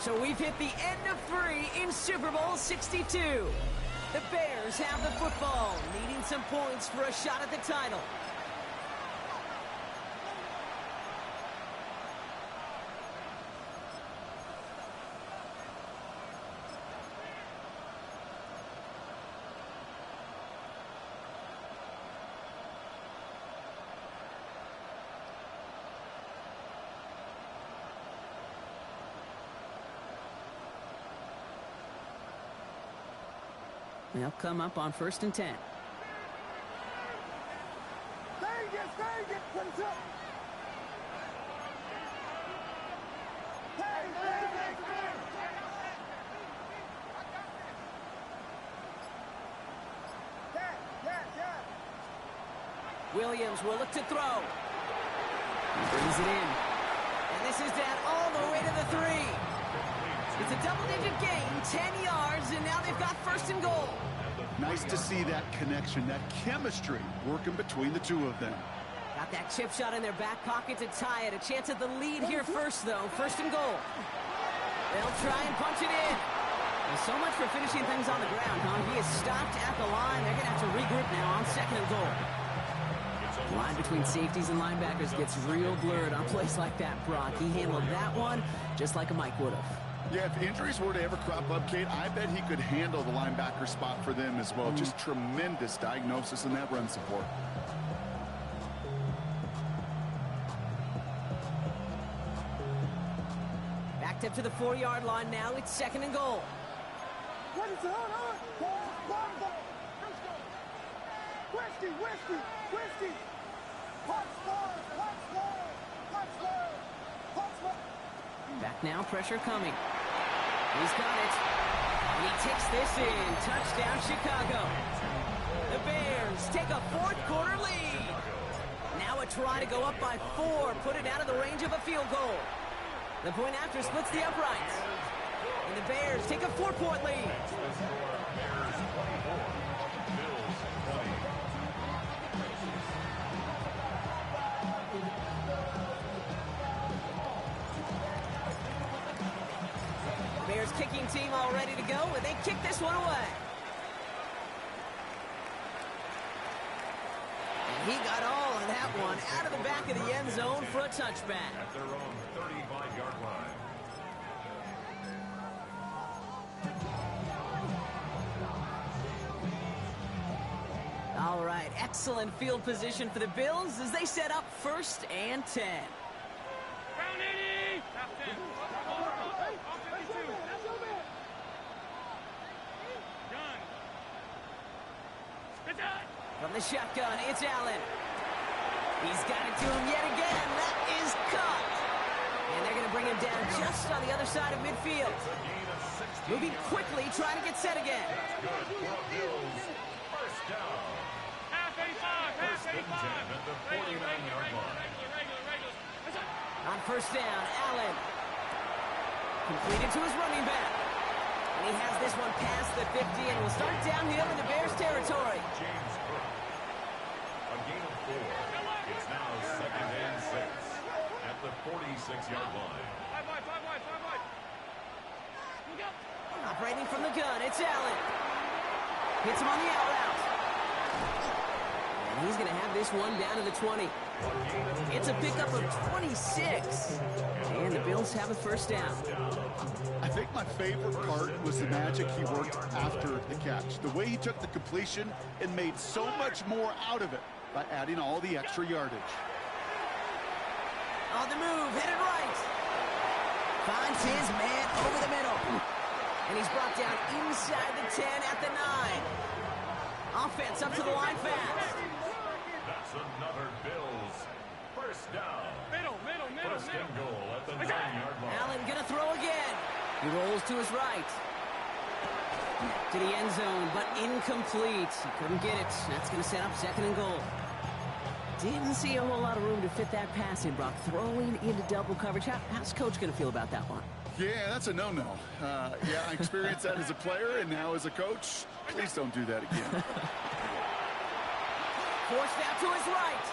[SPEAKER 2] So we've hit the end of 3 in Super Bowl 62. The Bears have the football, needing some points for a shot at the title. They'll come up on 1st and 10. Williams will look to throw. He brings it in. And this is down all the way to the 3. It's a double-digit gain, 10 yards, and now they've got 1st and goal.
[SPEAKER 4] Nice to see that connection, that chemistry working between the two of them.
[SPEAKER 2] Got that chip shot in their back pocket to tie it. A chance at the lead here first, though. 1st and goal. They'll try and punch it in. Well, so much for finishing things on the ground, huh? He is stopped at the line. They're going to have to regroup now on 2nd and goal. The line between safeties and linebackers gets real blurred on plays like that, Brock. He handled that one just like a Mike would have.
[SPEAKER 4] Yeah, if injuries were to ever crop up, Kate, I bet he could handle the linebacker spot for them as well. Just tremendous diagnosis in that run support.
[SPEAKER 2] Backed up to the 4-yard line now. It's 2nd and goal. Back now, pressure coming. He's got it. And he takes this in. Touchdown, Chicago. The Bears take a 4th quarter lead. Now a try to go up by 4. Put it out of the range of a field goal. The point after splits the uprights. And the Bears take a 4-point lead. Bears kicking team all ready to go, and they kick this one away. He got all of that one out of the back of the end zone for a touchback.
[SPEAKER 3] At their own 35-yard line.
[SPEAKER 2] All right, excellent field position for the Bills as they set up 1st and 10.
[SPEAKER 5] Round 80! Top 10. All 52. Gun. Good shot.
[SPEAKER 2] From the shotgun, it's Allen. He's got it to him yet again. That is caught. And they're going to bring him down just on the other side of midfield. Moving quickly, trying to get set again.
[SPEAKER 3] That's good for a Bills. First down.
[SPEAKER 5] Half 85. Half 85.
[SPEAKER 3] At the 49-yard line.
[SPEAKER 5] Regular. Good shot.
[SPEAKER 2] On 1st down, Allen. Completed to his running back. And he has this one past the 50 and will start downhill into Bears territory.
[SPEAKER 3] James Cook. A gain of 4. It's now 2nd and 6 at the 46-yard line.
[SPEAKER 5] 5 wide. Look out.
[SPEAKER 2] Operating from the gun, it's Allen. Hits him on the out route. And he's going to have this one down to the 20. It's a pickup of 26. And the Bills have a 1st down.
[SPEAKER 4] I think my favorite part was the magic he worked after the catch. The way he took the completion and made so much more out of it by adding all the extra yardage.
[SPEAKER 2] On the move, headed right. Finds his man over the middle. And he's brought down inside the 10 at the 9. Offense up to the line fast.
[SPEAKER 3] That's another Bills. First down.
[SPEAKER 5] Middle.
[SPEAKER 3] First and goal at the 9-yard line.
[SPEAKER 2] Allen gonna throw again. He rolls to his right. To the end zone, but incomplete. He couldn't get it. That's gonna set up 2nd and goal. Didn't see a whole lot of room to fit that pass in, Brock. Throwing into double coverage. How's Coach gonna feel about that one?
[SPEAKER 4] Yeah, that's a no-no. Yeah, I experienced that as a player and now as a coach. Please don't do that again.
[SPEAKER 2] Forced out to his right.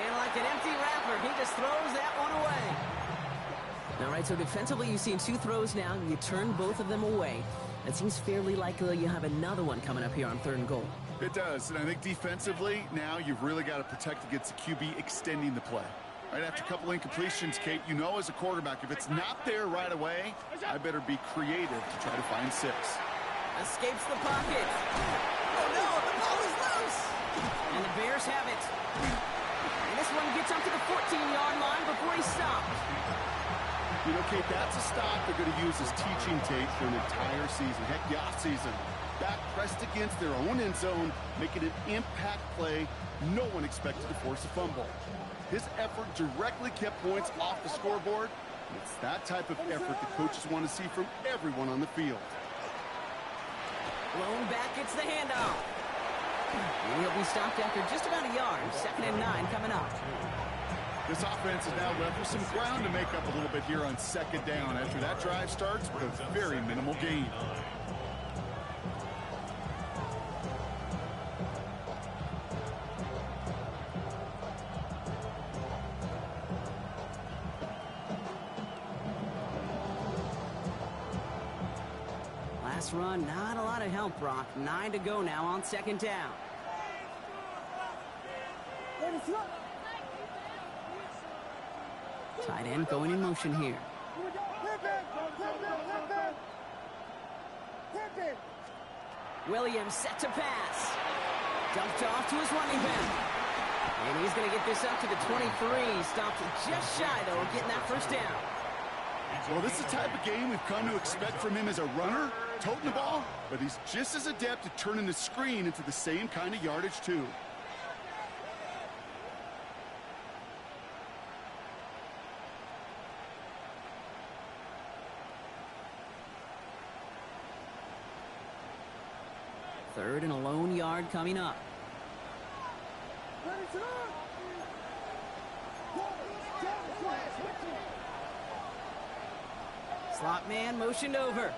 [SPEAKER 2] And like an empty wrapper, he just throws that one away. All right, so defensively, you've seen 2 throws now. You turn both of them away. It seems fairly likely you have another one coming up here on 3rd and goal.
[SPEAKER 4] It does, and I think defensively, now you've really got to protect against the QB extending the play. Right after a couple incompletions, Kate, you know as a quarterback, if it's not there right away, I better be creative to try to find 6.
[SPEAKER 2] Escapes the pocket. Oh, no, the ball is loose. And the Bears have it. And this one gets up to the 14-yard line before he stops.
[SPEAKER 4] You know, Kate, that's a stop they're going to use as teaching tape for an entire season. Heck, the off-season. Back pressed against their own end zone, making an impact play no one expected to force a fumble. His effort directly kept points off the scoreboard. It's that type of effort the coaches want to see from everyone on the field.
[SPEAKER 2] Blown back, it's the handoff. And he'll be stopped after just about a yard. 2nd and 9 coming up.
[SPEAKER 4] This offense is now left with some ground to make up a little bit here on 2nd down after that drive starts with a very minimal gain.
[SPEAKER 2] Last run, not a lot of help, Brock. 9 to go now on 2nd down. Tight end going in motion here. Williams set to pass. Dumped off to his running back. And he's going to get this up to the 23. Stopped just shy, though, of getting that 1st down.
[SPEAKER 4] Well, this is the type of game we've come to expect from him as a runner, toting the ball, but he's just as adept at turning the screen into the same kind of yardage, too.
[SPEAKER 2] Third and a lone yard coming up. Slot man motioned over.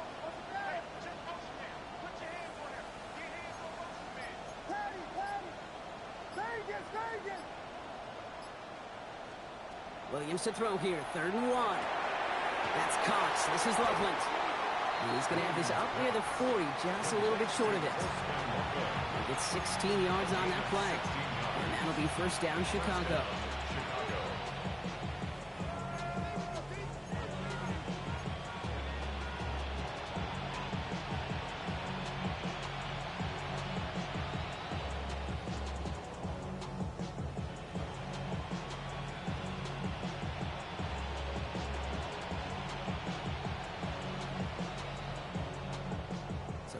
[SPEAKER 2] Williams to throw here. 3rd and 1. That's Cox. This is Loveland. He's going to have this up near the 40, just a little bit short of it. He gets 16 yards on that play. And that'll be first down, Chicago.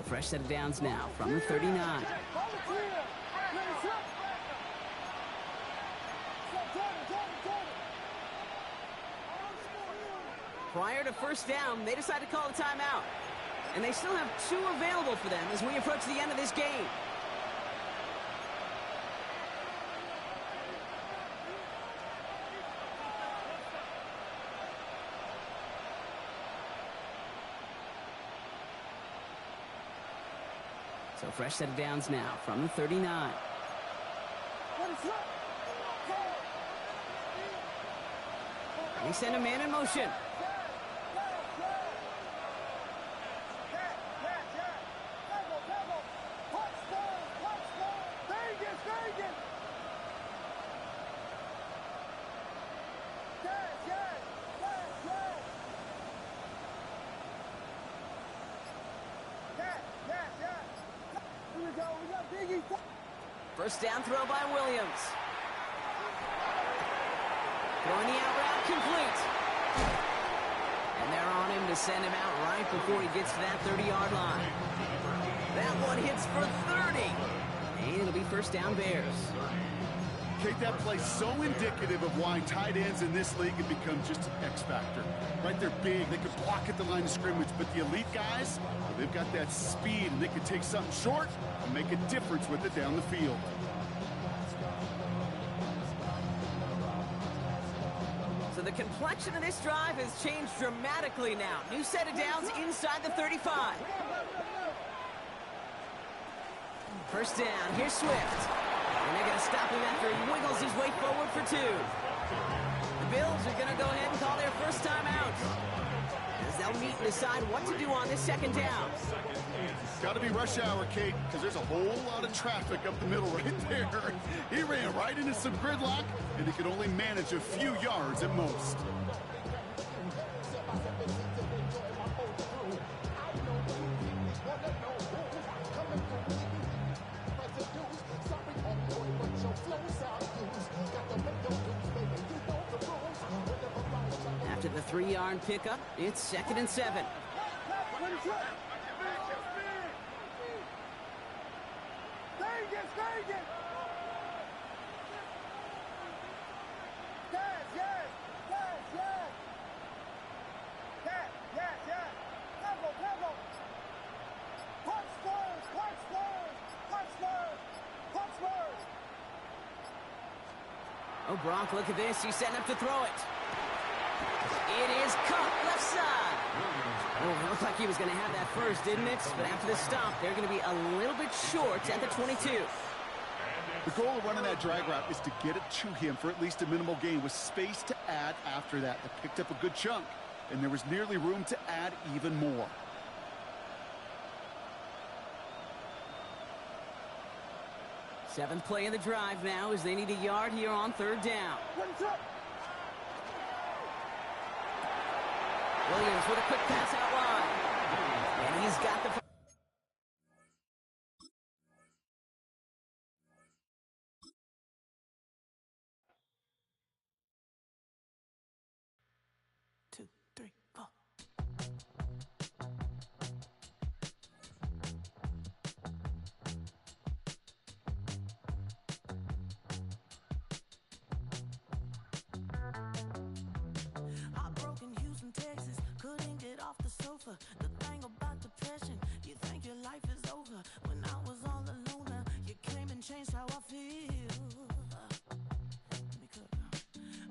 [SPEAKER 2] Fresh set of downs now from the 39. Prior to first down, they decide to call a timeout. And they still have 2 available for them as we approach the end of this game. So fresh set of downs now from the 39. They send a man in motion. First down throw by Williams. Throwing the out route complete. And they're on him to send him out right before he gets to that 30-yard line. That one hits for 30. And it'll be first down Bears.
[SPEAKER 4] Kate, that play so indicative of why tight ends in this league have become just an X factor. Right, they're big, they can block at the line of scrimmage, but the elite guys, well, they've got that speed and they can take something short and make a difference with it down the field.
[SPEAKER 2] So the complexion of this drive has changed dramatically now. New set of downs inside the 35. First down, here's Swift. And they're going to stop him after he wiggles his way forward for 2. The Bills are going to go ahead and call their first timeout, as they'll meet and decide what to do on this second down.
[SPEAKER 4] Got to be rush hour, Kate, because there's a whole lot of traffic up the middle right there. He ran right into some gridlock, and he could only manage a few yards at most.
[SPEAKER 2] After the 3-yard pickup, it's 2nd and 7. Oh, Brock, look at this. He's setting up to throw it. It is caught left side. Oh, it looked like he was going to have that first, didn't it? But after the stop, they're going to be a little bit short at the 22.
[SPEAKER 4] The goal of running that drag route is to get it to him for at least a minimal gain with space to add after that. They picked up a good chunk, and there was nearly room to add even more.
[SPEAKER 2] Seventh play of the drive now as they need a yard here on 3rd down. Williams with a quick pass out wide. And he's got the...
[SPEAKER 7] The thing about depression, you think your life is over. When I was all alone, you came and changed how I feel. Let me cook.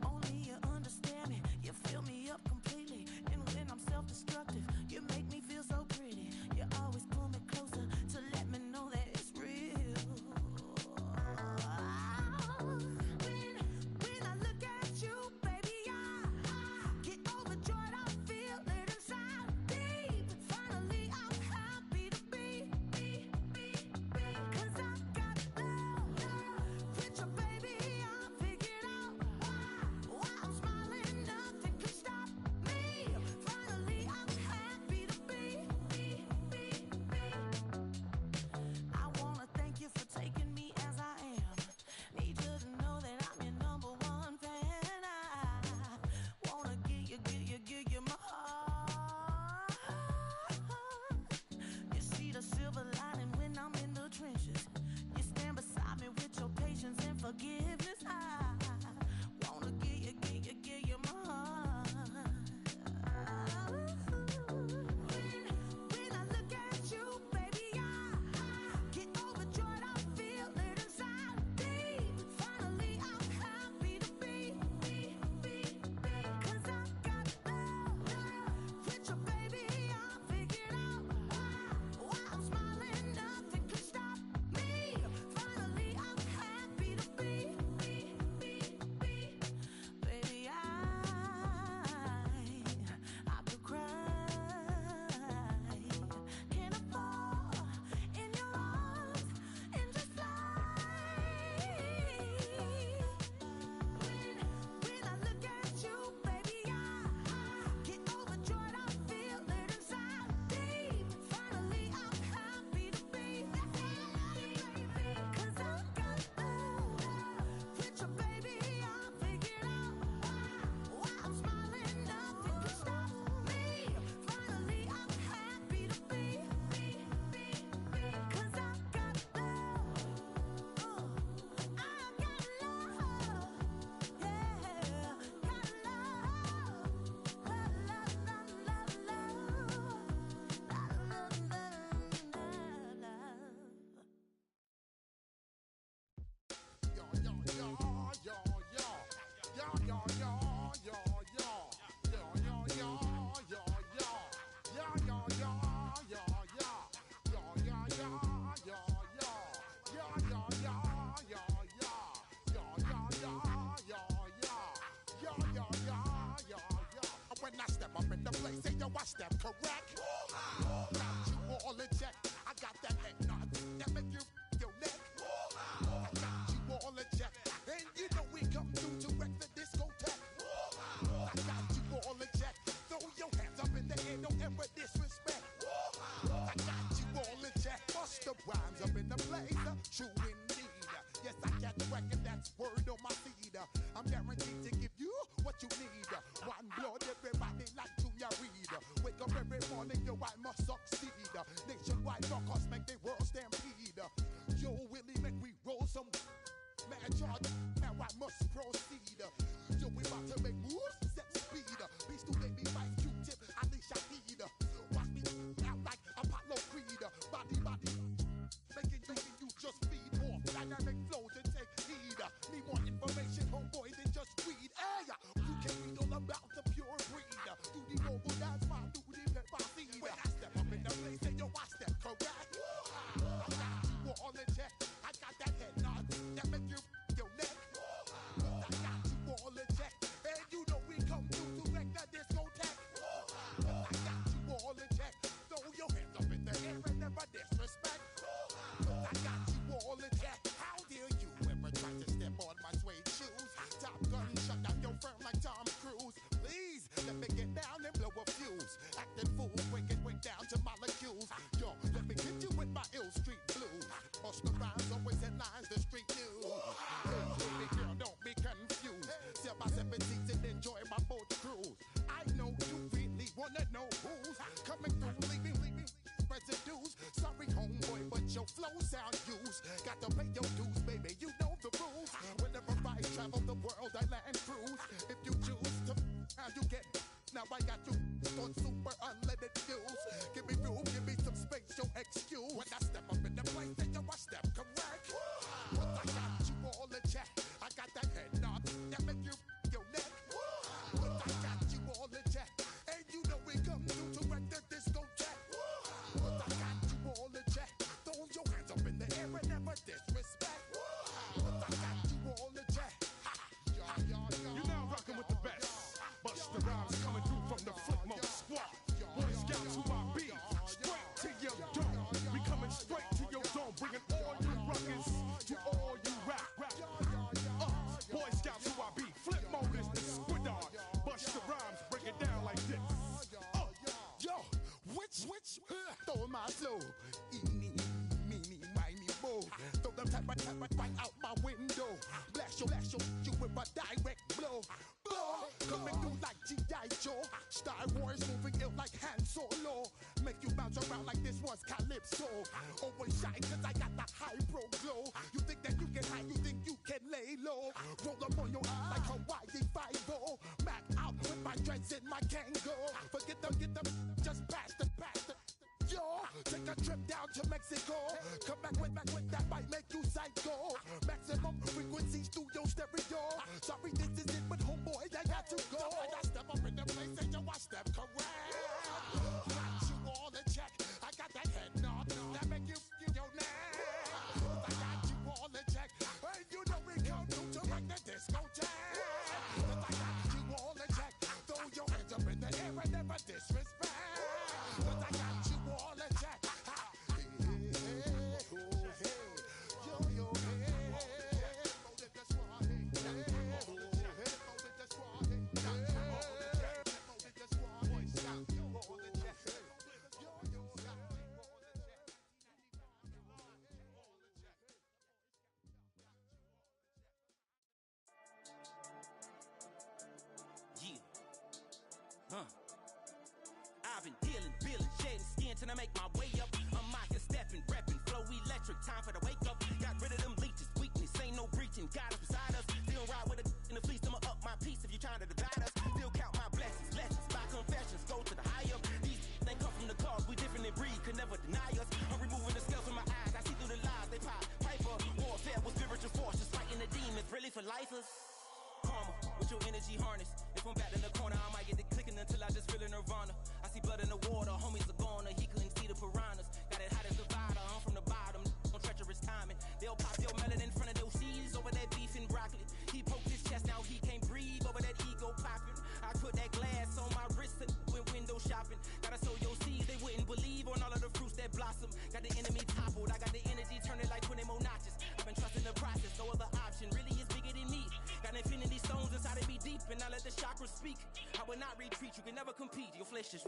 [SPEAKER 7] Only you understand me, you fill me up completely. And when I'm self-destructive, you make me feel so pretty. You always pull me closer to let me know that it's real. When I look at you, baby, I get overjoyed. I feel it inside. Finally
[SPEAKER 8] place, say yo, I step correct. Got you all in check. I got that head nod that make you your neck. I got you all in check. And you know we come through to wreck the discotheque. I got you all in check. Throw your hands up in the air, don't ever disrespect. I got you all in check. Bust the rhymes up in the place, true indeed. Yes, I got reckon that's word on my feed. I'm guaranteed to give you what you need. One blood, everybody like Junior Reed. Wake up every morning, yo, I must succeed. Nationwide rockers make the world stampede. Yo, Willie, make we roll some mad charge. Now I must proceed. Yo, we about to make moves, set speed. Beast to make me fight Q-tip, Alicia Heed. Watch me out like Apollo Creed. Body, making you just feed off dynamic flows and take heed. Need more information, homeboy, than just read. Hey, you can read all about the pure breed. Do the noble dance, man, do the pepper seed. When I step up in the place, say yo, I step correct. I got you all in check. I got that head nod that make you your neck. I got you all in check. And you know we come through to wreck the discotheque. I got you all in check. Throw your hands up in the air and never disrespect. I got you all in check. How dare you ever try to step on my suede shoes? Top Gun shut down your firm like Tom Cruise. Please let me get down and blow a fuse. Acting fool, breaking way down to molecules. Yo, let me hit you with my ill street blues. Bust the rhymes, always headlines, the street news. Hey, baby girl, don't be confused. Sell my 17s and enjoy my boat cruise. I know you really wanna know who's coming through, leaving residues. Sorry, homeboy, but your flow sound used. Got to pay your dues, baby, you know the rules. Whenever I travel the world, I land cruise. If you choose to, how you get. Now I got you on super unleaded fuels. Give me room, give me some space, your excuse. When I step up in the place, then yo, I step correct. But I got you all in check. I got that head nod that make you your neck. But I got you all in check. And you know we come through to wreck the discotheque. But I got you all in check. Throw your hands up in the air and never disrespect. But I got you all in check.
[SPEAKER 9] You're now rocking with the best. Bust the rhymes coming through from the footmost squad. Boy Scouts who I be. Straight to your dome. We coming straight to your dome. Bringing all you rockers to all you rap. Boy Scouts who I be. Flip mode is the squid art. Bust the rhymes, break it down like this.
[SPEAKER 8] Yo, which stole my flow? Eeny, meeny, miny, mo. Throw them type right out my window. Blast you with a direct blow. Coming through like G.I. Joe. Star Wars moving ill like Han Solo. Make you bounce around like this was Calypso. Always shine cause I got the high pro glow. You think that you can hide, you think you can lay low. Roll up on your eye like Hawaii 5-0. Mac out with my dreads in my Kango. Forget them, just pass the. Yo, take a trip down to Mexico. Come back with that might make you psycho. Maximum frequency studio stereo. Sorry, this is it, but homeboy, I got to go. When I step up in the place, and yo, I step correct. Got you all in check. I got that head nod that make you your neck. I got you all in check. And you know we come through to wreck the discotheque. I got you all in check. Throw your hands up in the air and never disrespect. But I got you all in check.
[SPEAKER 10] I've been dealing, shedding skin till I make my way up. I'm out here stepping, repping, flow electric, time for the wake up. Got rid of them leeches, weakness, ain't no breaching. Got us beside us, still ride with a in the fleece. I'ma up my piece if you trying to divide us. Still count my blessings, lessons, by confessions, go to the high up. These they come from the cause, we different in breed, could never deny us. I'm removing the scales from my eyes, I see through the lies they pop. Piper, warfare with spiritual force, just fighting the demons, really for lifers. Karma, with your energy harness. If I'm back in the corner, I might get it clicking until I just feel a nirvana. I see blood in the water, homies are gone, he couldn't see the piranhas. Got it hot as a Nevada, I'm from the bottom, on treacherous timing. They'll pop your melon in front of those seeds over that beef and broccoli. He poked his chest, now he can't breathe over that ego popping. I put that glass on my wrist and when windows will not retreat. You can never compete. Your flesh is